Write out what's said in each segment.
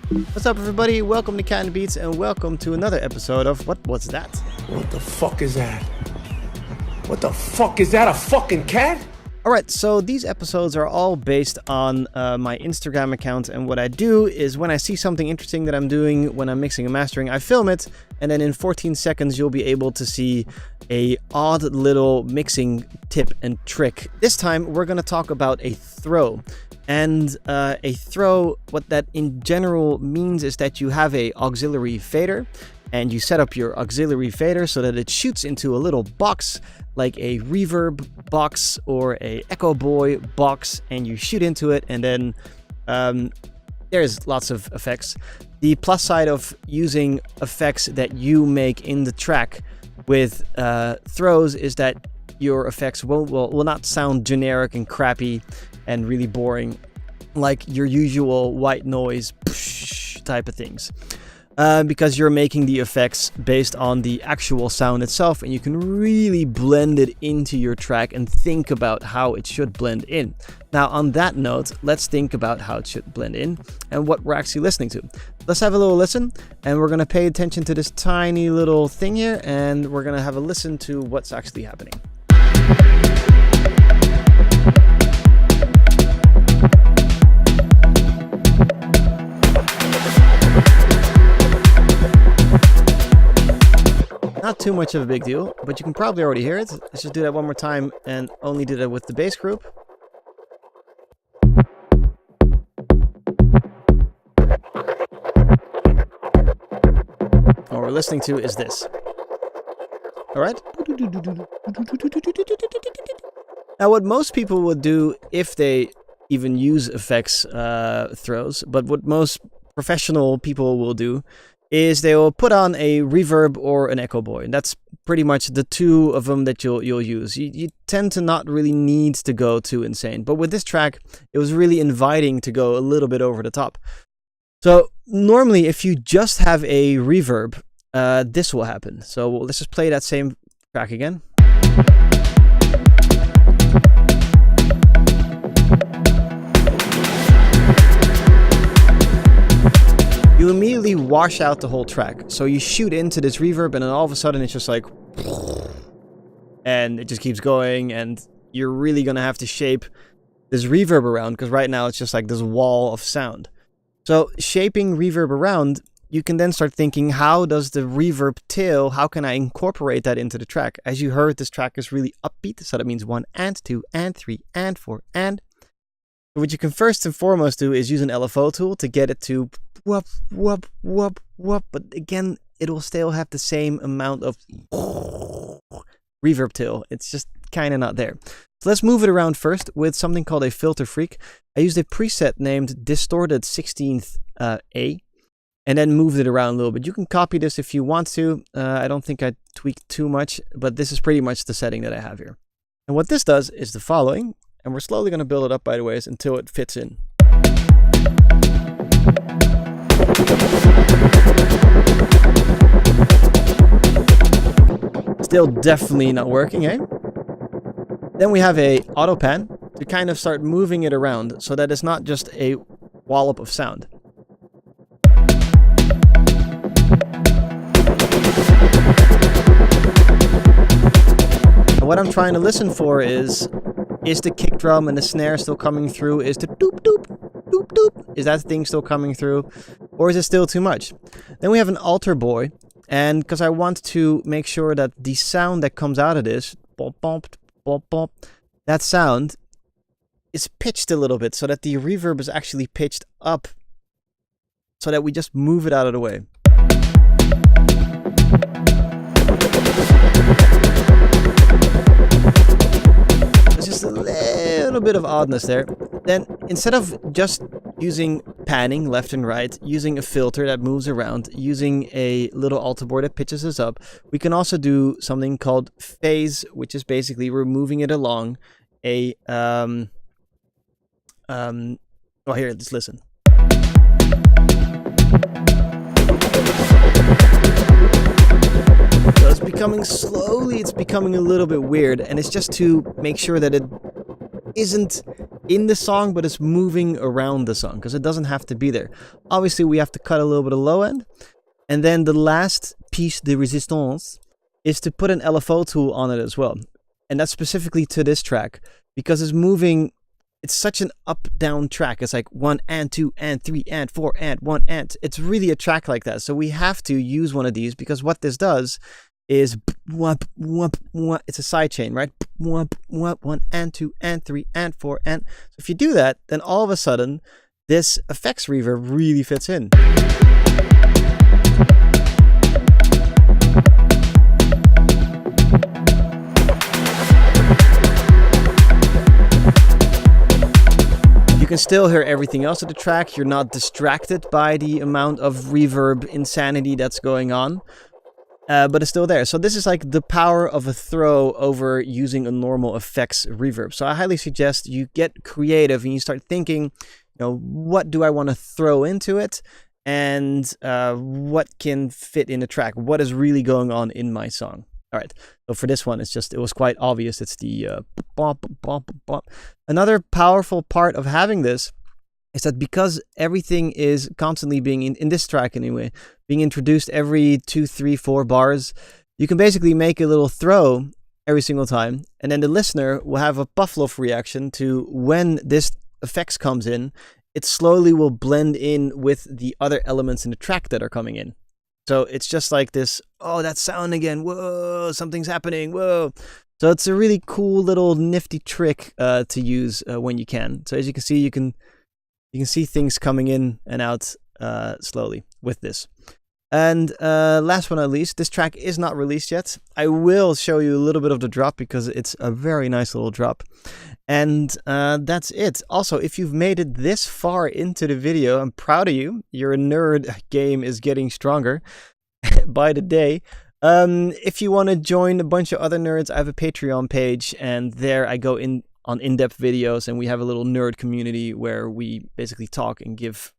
What's up, everybody? Welcome to Cat and Beats, and welcome to another episode of What Was That? What the fuck is that? What the fuck is that? A fucking cat? Alright, so these episodes are all based on my Instagram account, and what I do is when I see something interesting that I'm doing when I'm mixing and mastering, I film it, and then in 14 seconds you'll be able to see a odd little mixing tip and trick. This time we're going to talk about a throw. And a throw, what that in general means is that you have a auxiliary fader, and you set up your auxiliary fader so that it shoots into a little box, like a reverb box or a Echo Boy box, and you shoot into it, and then there's lots of effects. The plus side of using effects that you make in the track with throws is that your effects will not sound generic and crappy and really boring like your usual white noise type of things, because you're making the effects based on the actual sound itself, and you can really blend it into your track and think about how it should blend in. Now, on that note, let's think about how it should blend in and what we're actually listening to. Let's have a little listen, and we're going to pay attention to this tiny little thing here, and we're going to have a listen to what's actually happening. Not too much of a big deal, but you can probably already hear it. Let's just do that one more time and only do that with the bass group. What we're listening to is this. Alright? Now, what most people would do if they even use effects throws, but what most professional people will do is they will put on a reverb or an Echo Boy. And that's pretty much the two of them that you'll use. You tend to not really need to go too insane. But with this track, it was really inviting to go a little bit over the top. So normally, if you just have a reverb, this will happen. So let's just play that same track again. You immediately wash out the whole track. So you shoot into this reverb, and then all of a sudden it's just like, and it just keeps going, and you're really gonna have to shape this reverb around, because right now it's just like this wall of sound. So shaping reverb around, you can then start thinking, how does the reverb tail, how can I incorporate that into the track? As you heard, this track is really upbeat, so that means 1 and 2 and 3 and 4 and. What you can first and foremost do is use an LFO tool to get it to whoop, whoop, whoop, whoop. But again, it will still have the same amount of reverb tail. It's just kind of not there. So let's move it around first with something called a filter freak. I used a preset named Distorted 16th A, and then moved it around a little bit. You can copy this if you want to. I don't think I tweaked too much, but this is pretty much the setting that I have here. And what this does is the following. And we're slowly going to build it up, by the way, until it fits in. Still definitely not working, eh? Then we have a auto pan to kind of start moving it around so that it's not just a wallop of sound. And what I'm trying to listen for is the kick drum and the snare still coming through? Is the doop doop doop doop? Is that thing still coming through? Or is it still too much? Then we have an alter boy, and because I want to make sure that the sound that comes out of this, bop, bop, bop, bop, that sound is pitched a little bit so that the reverb is actually pitched up, so that we just move it out of the way. Just a little bit of oddness there. Then instead of just using panning left and right, using a filter that moves around, using a little alter board that pitches us up, we can also do something called phase, which is basically we're moving it along a oh, here, let's listen. So it's becoming slowly, it's becoming a little bit weird, and it's just to make sure that it isn't in the song, but it's moving around the song because it doesn't have to be there. Obviously, we have to cut a little bit of low end. And then the last piece de résistance is to put an LFO tool on it as well. And that's specifically to this track because it's moving. It's such an up-down track. It's like 1 and 2 and 3 and 4 and 1 and. It's really a track like that. So we have to use one of these because what this does is it's a side chain, right? 1 and 2 and 3 and 4 and. So if you do that, then all of a sudden this effects reverb really fits in. You can still hear everything else of the track. You're not distracted by the amount of reverb insanity that's going on, but it's still there. So this is like the power of a throw over using a normal effects reverb. So I highly suggest you get creative and you start thinking, you know, what do I want to throw into it, and what can fit in the track? What is really going on in my song? All right, so for this one, it was quite obvious. It's the bump, bump, bump. Another powerful part of having this is that because everything is constantly being, in this track anyway, being introduced every 2, 3, 4 bars, you can basically make a little throw every single time, and then the listener will have a Pavlov reaction to when this effects comes in. It slowly will blend in with the other elements in the track that are coming in. So it's just like this, oh, that sound again, whoa, something's happening, whoa. So it's a really cool little nifty trick to use when you can. So as you can see, you can see things coming in and out slowly with this. And last but not least, this track is not released yet. I will show you a little bit of the drop because it's a very nice little drop. And that's it. Also, if you've made it this far into the video, I'm proud of you. Your nerd game is getting stronger by the day. If you want to join a bunch of other nerds, I have a Patreon page, and there I go on in-depth videos, and we have a little nerd community where we basically talk and give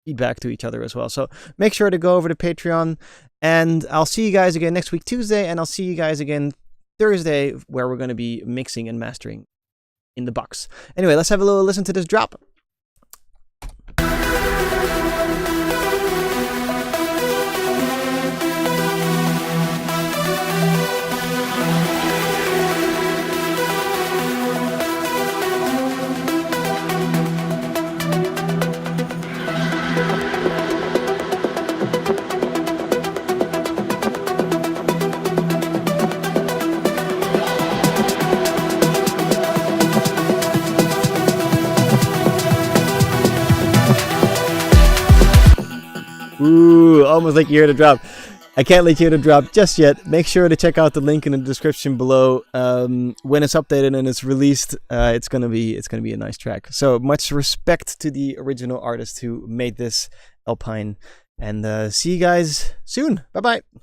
feedback to each other as well. So make sure to go over to Patreon, and I'll see you guys again next week, Tuesday, and I'll see you guys again Thursday, where we're going to be mixing and mastering in the box. Anyway, let's have a little listen to this drop. Ooh, almost like you hear the drop. I can't let you hear the drop just yet. Make sure to check out the link in the description below. When it's updated and it's released, it's gonna be a nice track. So much respect to the original artist who made this Alpine, and see you guys soon. Bye bye.